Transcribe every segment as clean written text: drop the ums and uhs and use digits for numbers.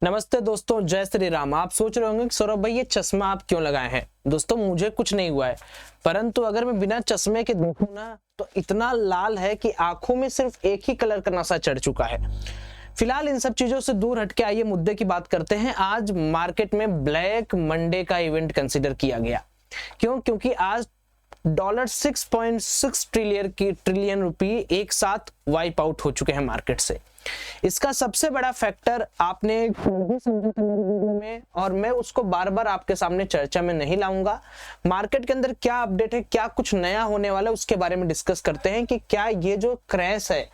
नमस्ते दोस्तों, जय श्री राम। आप सोच रहे होंगे कि सौरभ भाई ये चश्मा आप क्यों लगाए हैं। दोस्तों मुझे कुछ नहीं हुआ है, परंतु अगर मैं बिना चश्मे के देखूं ना तो इतना लाल है कि आंखों में सिर्फ एक ही कलर का नशा चढ़ चुका है। फिलहाल इन सब चीजों से दूर हटके आइए मुद्दे की बात करते हैं। आज मार्केट में ब्लैक मंडे का इवेंट कंसिडर किया गया। क्योंकि आज $6.6 ट्रिलियन रुपए एक साथ वाइप आउट हो चुके हैं मार्केट से। इसका सबसे बड़ा फैक्टर आपने समझा था मेरे वीडियो में, और मैं उसको बार बार आपके सामने चर्चा में नहीं लाऊंगा। मार्केट के अंदर क्या अपडेट है, क्या कुछ नया होने वाला है, उसके बारे में डिस्कस करते हैं कि क्या ये जो क्रैश है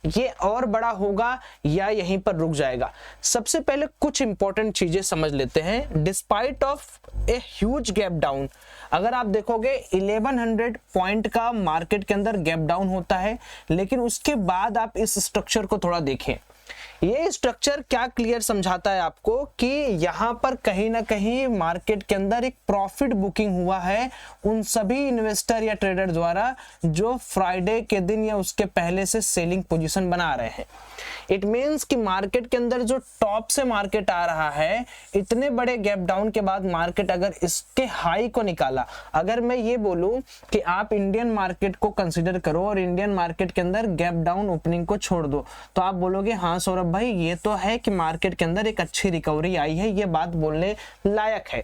ये और बड़ा होगा या यहीं पर रुक जाएगा। सबसे पहले कुछ इंपॉर्टेंट चीजें समझ लेते हैं। Despite of a huge gap down, अगर आप देखोगे 1100 पॉइंट का मार्केट के अंदर गैप डाउन होता है, लेकिन उसके बाद आप इस स्ट्रक्चर को थोड़ा देखें। ये स्ट्रक्चर क्या क्लियर समझाता है आपको कि यहां पर कहीं ना कहीं मार्केट के अंदर एक प्रॉफिट बुकिंग हुआ है उन सभी इन्वेस्टर या ट्रेडर द्वारा जो फ्राइडे के दिन या उसके पहले से सेलिंग पोजीशन बना रहे हैं। इट मीन्स कि मार्केट के अंदर जो टॉप से मार्केट आ रहा है, इतने बड़े गैप डाउन के बाद मार्केट अगर इसके हाई को निकाला, अगर मैं ये बोलूं कि आप इंडियन मार्केट को कंसीडर करो और इंडियन मार्केट के अंदर गैप डाउन ओपनिंग को छोड़ दो, तो आप बोलोगे हाँ सौरभ भाई ये तो है कि मार्केट के अंदर एक अच्छी रिकवरी आई है, ये बात बोलने लायक है।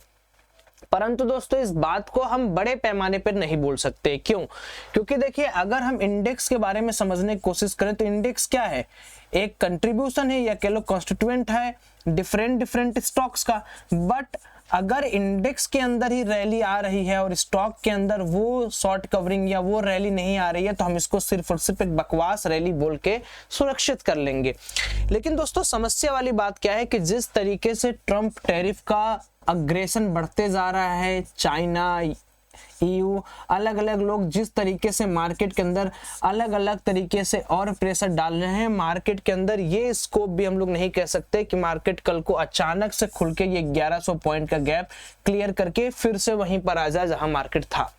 परंतु दोस्तों इस बात को हम बड़े पैमाने पर नहीं बोल सकते। क्यों? क्योंकि देखिए, अगर हम इंडेक्स के बारे में समझने की कोशिश करें तो इंडेक्स क्या है? एक कंट्रीब्यूशन है या कह लो कॉन्स्टिट्यूएंट है डिफरेंट स्टॉक्स का। बट अगर इंडेक्स के अंदर ही रैली आ रही है और स्टॉक के अंदर वो शॉर्ट कवरिंग या वो रैली नहीं आ रही है, तो हम इसको सिर्फ और सिर्फ एक बकवास रैली बोल के सुरक्षित कर लेंगे। लेकिन दोस्तों समस्या वाली बात क्या है कि जिस तरीके से ट्रंप टैरिफ का अग्रेशन बढ़ते जा रहा है, चाइना, EU, अलग अलग लोग जिस तरीके से मार्केट के अंदर अलग अलग तरीके से और प्रेशर डाल रहे हैं मार्केट के अंदर, ये स्कोप भी हम लोग नहीं कह सकते कि मार्केट कल को अचानक से खुल के ये 1100 पॉइंट का गैप क्लियर करके फिर से वहीं पर आ जाए जहां मार्केट था।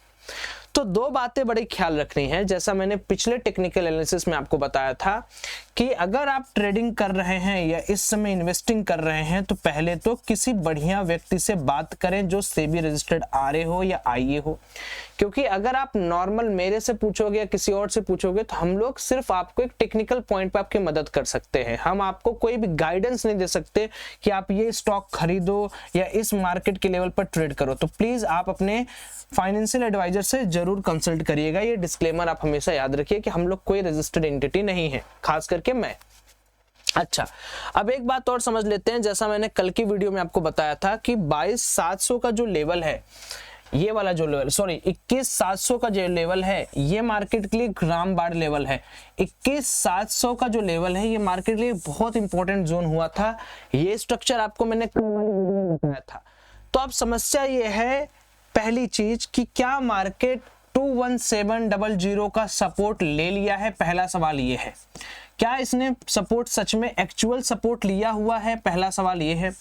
तो दो बातें बड़ी ख्याल रखनी है। जैसा मैंने पिछले टेक्निकल एनालिसिस में आपको बताया था कि अगर आप ट्रेडिंग कर रहे हैं या इस समय इन्वेस्टिंग कर रहे हैं तो पहले तो किसी बढ़िया व्यक्ति से बात करें जो सेबी रजिस्टर्ड RA हो या IA हो। क्योंकि अगर आप नॉर्मल मेरे से पूछोगे या किसी और से पूछोगे तो हम लोग सिर्फ आपको एक टेक्निकल पॉइंट पे आपकी मदद कर सकते हैं। हम आपको कोई भी गाइडेंस नहीं दे सकते कि आप ये स्टॉक खरीदो या इस मार्केट के लेवल पर ट्रेड करो। तो प्लीज आप अपने फाइनेंशियल एडवाइजर से जरूर कंसल्ट करिएगा। ये डिस्क्लेमर आप हमेशा याद रखिए कि हम लोग कोई रजिस्टर्ड एंटिटी नहीं है, खास करके मैं। अच्छा, अब एक बात और समझ लेते हैं। जैसा मैंने कल की वीडियो में आपको बताया था कि 22,700 का जो लेवल है, ये वाला जो लेवल 21,700 का जो लेवल है, ये मार्केट के लिए रामबाड़ लेवल है। 21,700 का जो लेवल है ये मार्केट के लिए बहुत इंपॉर्टेंट जोन हुआ था। ये स्ट्रक्चर आपको मैंने कल वाली वीडियो में बताया था। तो अब समस्या ये है, पहली चीज कि क्या मार्केट 21700 का सपोर्ट ले लिया है? पहला सवाल ये है, क्या इसने सपोर्ट सच में एक्चुअल सपोर्ट लिया हुआ है? पहला सवाल ये है।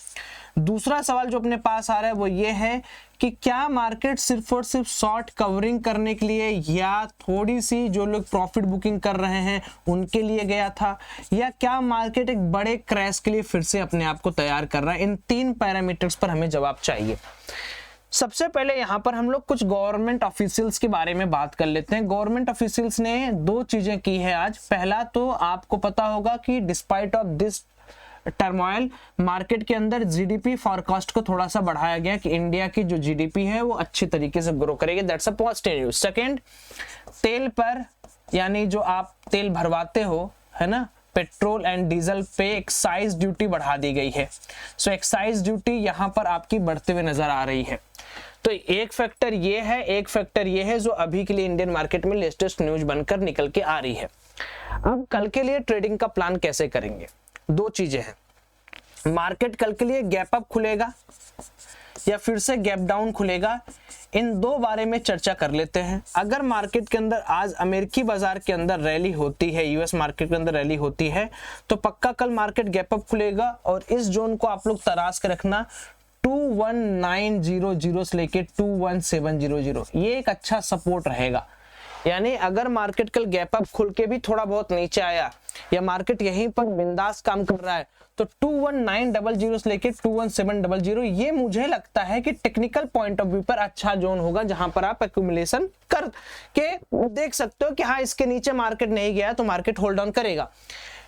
दूसरा सवाल जो अपने पास आ रहा है वो ये है कि क्या मार्केट सिर्फ और सिर्फ शॉर्ट कवरिंग करने के लिए या थोड़ी सी जो लोग प्रॉफिट बुकिंग कर रहे हैं उनके लिए गया था, या क्या मार्केट एक बड़े क्रैश के लिए फिर से अपने आप को तैयार कर रहा है? इन तीन पैरामीटर्स पर हमें जवाब चाहिए। सबसे पहले यहाँ पर हम लोग कुछ गवर्नमेंट ऑफिशियल्स के बारे में बात कर लेते हैं। गवर्नमेंट ऑफिशियल्स ने दो चीजें की है आज। पहला तो आपको पता होगा कि despite of this turmoil market के अंदर GDP फॉरकास्ट को थोड़ा सा बढ़ाया गया कि इंडिया की जो GDP है वो अच्छी तरीके से ग्रो करेगी। That's a positive news. Second, तेल पर यानी जो आप तेल भरवाते हो है ना, पेट्रोल एंड डीजल पे एक्साइज ड्यूटी बढ़ा दी गई है। सो एक्साइज ड्यूटी यहाँ पर आपकी बढ़ते हुए नजर आ रही है। तो एक फैक्टर ये है, एक फैक्टर ये है जो अभी के लिए इंडियन मार्केट में लेटेस्ट न्यूज बनकर निकल के आ रही है। अब कल के लिए ट्रेडिंग का प्लान कैसे करेंगे? दो चीजें हैं। मार्केट कल के लिए गैप अप खुलेगा या फिर से गैप डाउन खुलेगा, इन दो बारे में चर्चा कर लेते हैं। अगर मार्केट के अंदर आज अमेरिकी बाजार के अंदर रैली होती है, US मार्केट के अंदर रैली होती है, तो पक्का कल मार्केट गैप अप खुलेगा और इस जोन को आप लोग तराश के रखना 21,900 से लेके 21,700, ये एक अच्छा सपोर्ट रहेगा। यानी अगर मार्केट कल गैप अप खुल के भी थोड़ा बहुत नीचे आया या मार्केट यहीं पर बिंदास काम कर रहा है तो 21900 से लेके 21700 ये मुझे लगता है कि टेक्निकल पॉइंट ऑफ व्यू पर अच्छा जोन होगा, जहां पर आप एक्यूमुलेशन कर के देख सकते हो कि हाँ इसके नीचे मार्केट नहीं गया तो मार्केट होल्ड ऑन करेगा।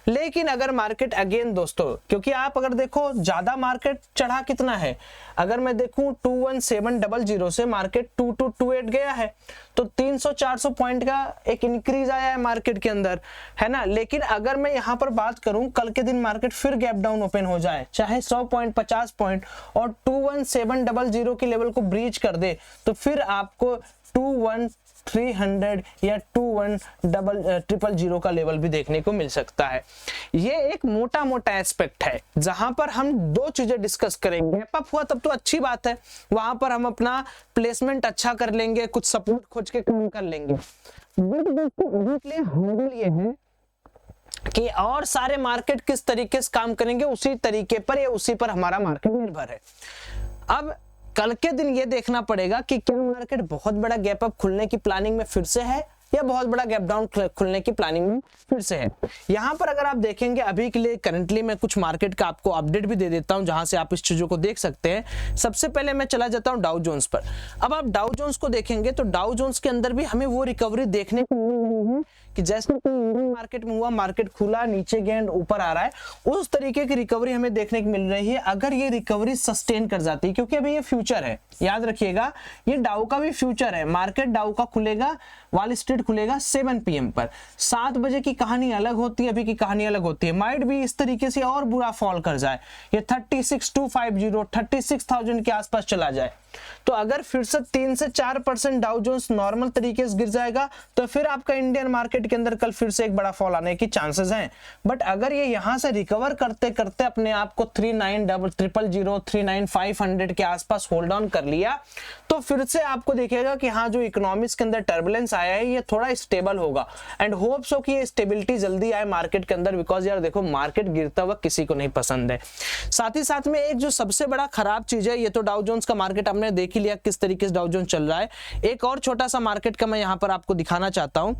लेकिन अगर मार्केट अगेन दोस्तों, क्योंकि आप अगर देखो ज्यादा मार्केट चढ़ा कितना है, अगर मैं देखूं 21700 से मार्केट 2228 गया है तो 300-400 पॉइंट का एक इंक्रीज आया है मार्केट के अंदर, है ना। लेकिन अगर मैं यहां पर बात करूं कल के दिन मार्केट फिर गैप डाउन ओपन हो जाए, चाहे 100 पॉइंट 50 पॉइंट और 21700 के लेवल को ब्रीच कर दे तो फिर आपको 21300 या 21000 का लेवल भी देखने को मिल सकता है। ये एक मोटा मोटा एस्पेक्ट है जहां पर हम दो चीजें डिस्कस करेंगे। गैप अप हुआ तब तो अच्छी बात है, वहां पर हम अपना प्लेसमेंट अच्छा कर लेंगे, कुछ सपोर्ट खोज के कम कर लेंगे। बट दोस्तों हर्डल ये है कि और सारे मार्केट किस तरीके से काम करेंगे उसी तरीके पर या उसी पर हमारा मार्केट निर्भर है। अब कल के दिन ये देखना पड़ेगा कि क्या मार्केट बहुत बड़ा गैप अप खुलने की प्लानिंग में फिर से है या बहुत बड़ा गैप डाउन खुलने की प्लानिंग में फिर से है। यहां पर अगर आप देखेंगे अभी के लिए करंटली मैं कुछ मार्केट का आपको अपडेट भी दे देता हूं जहां से आप इस चीजों को देख सकते हैं। सबसे पहले मैं चला जाता हूं डाउ जोन्स पर। अब आप डाउ जोन्स को देखेंगे तो डाउ जोन्स के अंदर भी हमें वो रिकवरी देखने को मिल रही है कि जैसे मार्केट में हुआ, मार्केट खुला नीचे गया ऊपर आ रहा है, उस तरीके की रिकवरी हमें देखने को मिल रही है। अगर ये रिकवरी सस्टेन कर जाती है, क्योंकि अभी ये फ्यूचर है, याद रखिएगा ये डाउ का भी फ्यूचर है। मार्केट डाउ का खुलेगा, वॉल स्ट्रीट खुलेगा 7 PM पर। 7 बजे की कहानी अलग होती है, अभी की कहानी अलग होती है। माइट भी इस तरीके से और बुरा फॉल कर जाए, ये 36,250 36,000 के आसपास चला जाए तो अगर फिर से 3 से 4% डाउ जोन्स नॉर्मल तरीके से गिर जाएगा तो फिर आपका इंडियन मार्केट के अंदर कल फिर से एक बड़ा फॉल आने की चांसेस हैं। बट अगर ये यहां से रिकवर करते करते अपने आप को 39,000 39,500 के आसपास होल्ड ऑन कर लिया तो फिर से आपको देखेगा कि हाँ जो इकोनॉमिक्स के अंदर टर्बुलेंस आया है ये थोड़ा स्टेबल होगा। एंड होप सो कि ये स्टेबिलिटी जल्दी आए मार्केट के अंदर, बिकॉज यार देखो मार्केट गिरता हुआ किसी को नहीं पसंद है। साथ ही साथ में एक जो सबसे बड़ा खराब चीज है, ये तो डाउ जोन्स का मार्केट हमने देख ही लिया किस तरीके से डाउ जोन्स चल रहा है। एक और छोटा सा मार्केट का मैं यहां पर आपको दिखाना चाहता हूं।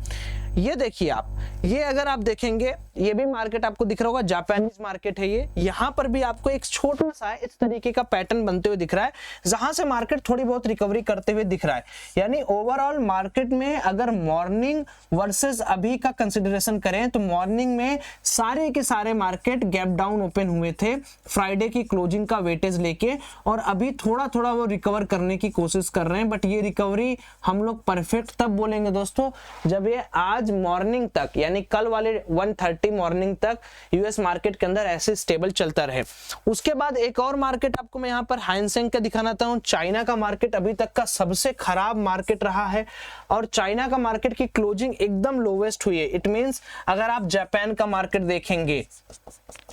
ये देखिए आप, ये अगर आप देखेंगे ये भी मार्केट आपको दिख रहा होगा, जापानीज मार्केट है ये। यहां पर भी आपको एक छोटा सा इस तरीके का पैटर्न बनते हुए दिख रहा है जहां से मार्केट थोड़ी बहुत रिकवरी करते हुए दिख रहा है। यानी ओवरऑल मार्केट में अगर मॉर्निंग वर्सेस अभी का कंसिडरेशन करें तो मॉर्निंग में सारे के सारे मार्केट गैप डाउन ओपन हुए थे फ्राइडे की क्लोजिंग का वेटेज लेके, और अभी थोड़ा थोड़ा वो रिकवर करने की कोशिश कर रहे हैं। बट ये रिकवरी हम लोग परफेक्ट तब बोलेंगे दोस्तों जब ये आज मॉर्निंग तक यानी कल वाले 1:30 मॉर्निंग तक यूएस मार्केट के अंदर ऐसे स्टेबल चलता रहे। उसके बाद एक और मार्केट आपको मैं यहाँ पर हाइसेंग का दिखाना चाहता हूँ। चाइना का मार्केट अभी तक का सबसे खराब मार्केट रहा है और चाइना का मार्केट की क्लोजिंग एकदम लोवेस्ट हुई है। इट मींस अगर आप जापान का मार्केट देखेंगे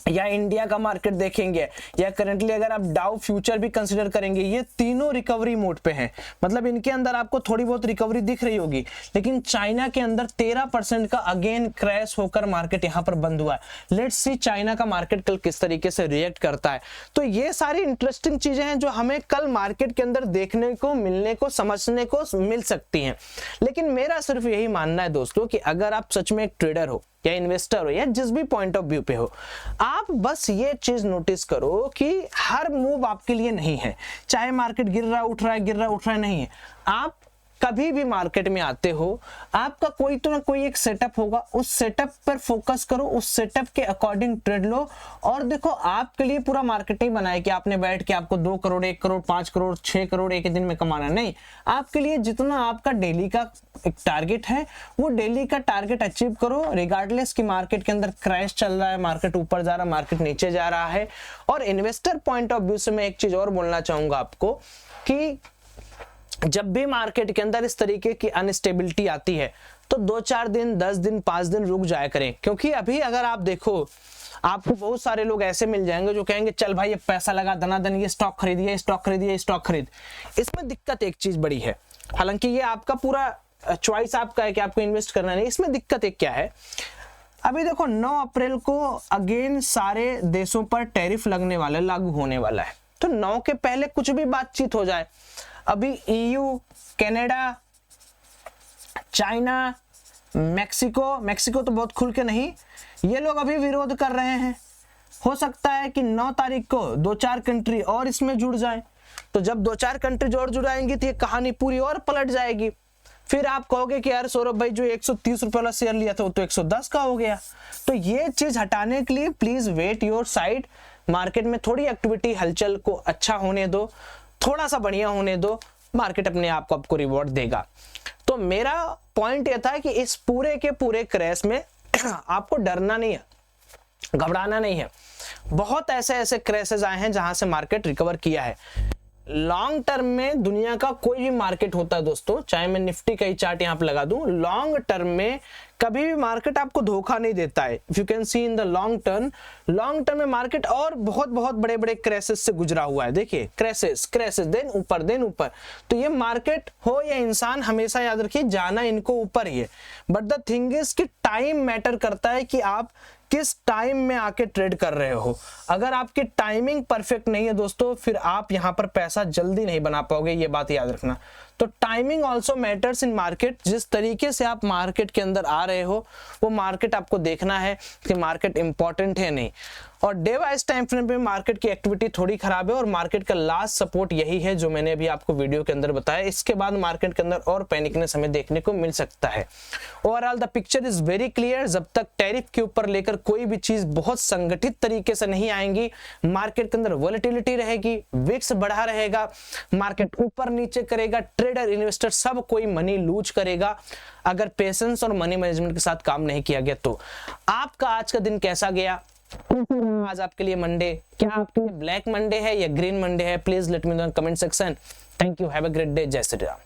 या इंडिया का मार्केट देखेंगे या करंटली अगर आप डाउ फ्यूचर भी कंसीडर करेंगे, ये तीनों रिकवरी मोड पे हैं। मतलब इनके अंदर आपको थोड़ी बहुत रिकवरी दिख रही होगी, लेकिन चाइना के अंदर 13% का अगेन क्रैश होकर मार्केट यहां पर बंद हुआ है। लेट्स सी चाइना का मार्केट कल किस तरीके से रिएक्ट करता है। तो ये सारी इंटरेस्टिंग चीजें हैं जो हमें कल मार्केट के अंदर देखने को, मिलने को, समझने को मिल सकती हैं। लेकिन मेरा सिर्फ यही मानना है दोस्तों कि अगर आप सच में एक ट्रेडर हो या इन्वेस्टर हो या जिस भी पॉइंट ऑफ व्यू पे हो, आप बस ये चीज नोटिस करो कि हर मूव आपके लिए नहीं है। चाहे मार्केट गिर रहा उठ रहा है, गिर रहा उठ रहा है, नहीं है। आप कभी भी मार्केट में आते हो, आपका कोई तो ना कोई एक सेटअप होगा, उस सेटअप पर फोकस करो, उस सेटअप के अकॉर्डिंग ट्रेड लो। और देखो आपके लिए पूरा मार्केट नहीं बनाया कि आपने बैठ के आपको 2 करोड़ 1 करोड़ 5 करोड़ 6 करोड़ एक दिन में कमाना, नहीं। आपके लिए जितना आपका डेली का एक टारगेट है वो डेली का टारगेट अचीव करो, रिगार्डलेस कि मार्केट के अंदर क्रैश चल रहा है, मार्केट ऊपर जा रहा है, मार्केट नीचे जा रहा है। और इन्वेस्टर पॉइंट ऑफ व्यू से मैं एक चीज और बोलना चाहूंगा आपको कि जब भी मार्केट के अंदर इस तरीके की अनस्टेबिलिटी आती है तो 2-4 दिन 10 दिन 5 दिन रुक जाया करें। क्योंकि अभी अगर आप देखो आपको बहुत सारे लोग ऐसे मिल जाएंगे जो कहेंगे चल भाई ये पैसा लगा धनाधन, ये स्टॉक खरीदिए, स्टॉक खरीदिए, स्टॉक खरीद। इसमें दिक्कत एक चीज बड़ी है, हालांकि ये आपका पूरा चॉइस आपका है कि आपको इन्वेस्ट करना नहीं। इसमें दिक्कत एक क्या है, अभी देखो 9 अप्रैल को अगेन सारे देशों पर टैरिफ लगने वाला, लागू होने वाला है। तो 9 के पहले कुछ भी बातचीत हो जाए, अभी EU, कनाडा, चाइना, मैक्सिको तो बहुत खुल के नहीं, ये लोग अभी विरोध कर रहे हैं। हो सकता है कि 9 तारीख को 2-4 कंट्री और इसमें जुड़ जाएं, तो जब 2-4 कंट्री और जुड़ाएंगी तो ये कहानी पूरी और पलट जाएगी। फिर आप कहोगे कि यार सौरभ भाई जो 130 रुपए वाला शेयर लिया था वो तो 110 का हो गया। तो ये चीज हटाने के लिए please wait your side, market में थोड़ी एक्टिविटी हलचल को अच्छा होने दो, थोड़ा सा बढ़िया होने दो, मार्केट अपने आप को आपको रिवॉर्ड देगा। तो मेरा पॉइंट यह था कि इस पूरे के पूरे क्रैश में आपको डरना नहीं है, घबराना नहीं है। बहुत ऐसे क्रैशेस आए हैं जहां से मार्केट रिकवर किया है। लॉन्ग टर्म में दुनिया का कोई भी मार्केट होता है दोस्तों, चाहे मैं निफ्टी का ही चार्ट यहां पे लगा दूं, लॉन्ग टर्म में कभी भी मार्केट आपको धोखा नहीं देता है। If you can see in the long term में मार्केट और बहुत बड़े बड़े क्रैशेस से गुजरा हुआ है। देखिए क्रैशेस देन ऊपर। तो ये मार्केट हो या इंसान, हमेशा याद रखिए जाना इनको ऊपर ही है। बट द थिंग इज कि टाइम मैटर करता है कि आप किस टाइम में आके ट्रेड कर रहे हो। अगर आपकी टाइमिंग परफेक्ट नहीं है दोस्तों, फिर आप यहां पर पैसा जल्दी नहीं बना पाओगे, ये बात याद रखना। तो timing also matters in market. जिस तरीके से आप मार्केट के अंदर आ रहे हो वो मार्केट आपको देखना है कि मार्केट इंपॉर्टेंट है नहीं। और डे वाइज टाइम फ्रेम पे मार्केट की एक्टिविटी थोड़ी खराब है और मार्केट का लास्ट सपोर्ट यही है जो मैंने अभी आपको वीडियो के अंदर बताया। इसके बाद मार्केट के अंदर और पैनिकनेस हमें देखने को मिल सकता है। Overall the picture is very clear. जब तक टैरिफ के ऊपर लेकर कोई भी चीज बहुत संगठित तरीके से नहीं आएंगी, मार्केट के अंदर वॉलेटिलिटी रहेगी, विक्स बढ़ा रहेगा, मार्केट ऊपर नीचे करेगा, ट्रेडर इन्वेस्टर सब कोई मनी लूज करेगा अगर पेशेंस और मनी मैनेजमेंट के साथ काम नहीं किया गया। तो आपका आज का दिन कैसा गया? आज आपके लिए मंडे, क्या आपके लिए ब्लैक मंडे है या ग्रीन मंडे है? Please let me know in comment section. Thank you, have a great day, जय श्री राम।